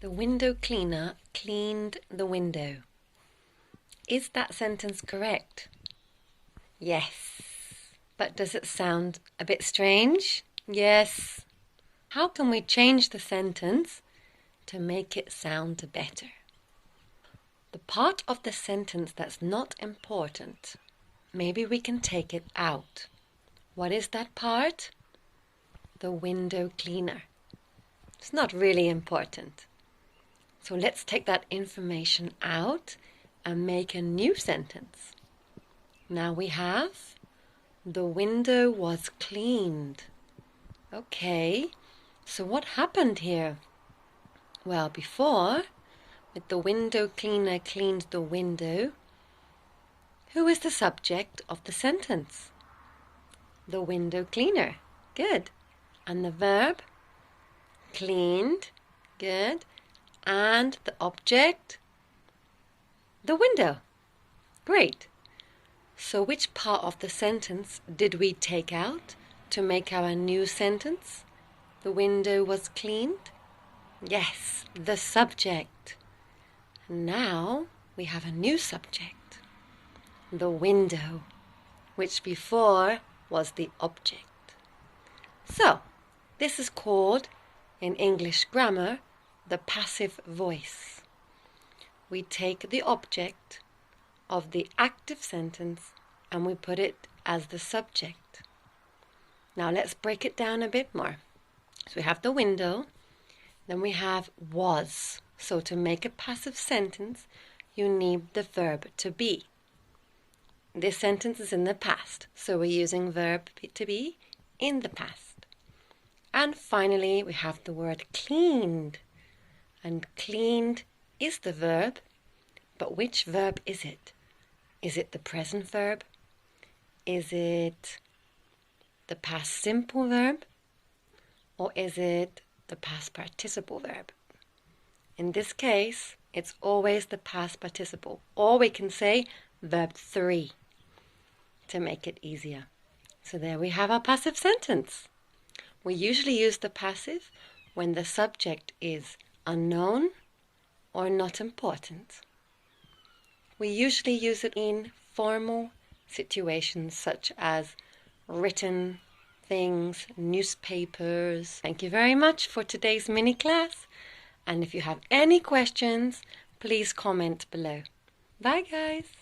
The window cleaner cleaned the window. Is that sentence correct? Yes. But does it sound a bit strange? Yes. How can we change the sentence to make it sound better? The part of the sentence that's not important, maybe we can take it out. What is that part? The window cleaner. It's not really important. So let's take that information out and make a new sentence. Now we have, the window was cleaned. Okay, so what happened here? Well, before, with the window cleaner cleaned the window, who is the subject of the sentence? The window cleaner. Good. And the verb? Cleaned. Good. And the object? The window. Great. So which part of the sentence did we take out to make our new sentence? The window was cleaned? Yes, the subject. Now we have a new subject, the window, which before was the object. So this is called, in English grammar, the passive voice. We take the object of the active sentence and we put it as the subject. Now let's break it down a bit more. So we have the window, then we have was. So to make a passive sentence, you need the verb to be. This sentence is in the past, so we're using verb to be in the past. And finally, we have the word cleaned. And cleaned is the verb, but which verb is it? Is it the present verb? Is it the past simple verb? Or is it the past participle verb? In this case, it's always the past participle. Or we can say verb 3 to make it easier. So there we have our passive sentence. We usually use the passive when the subject is unknown or not important. We usually use it in formal situations such as written things, newspapers. Thank you very much for today's mini class. And if you have any questions, please comment below. Bye guys.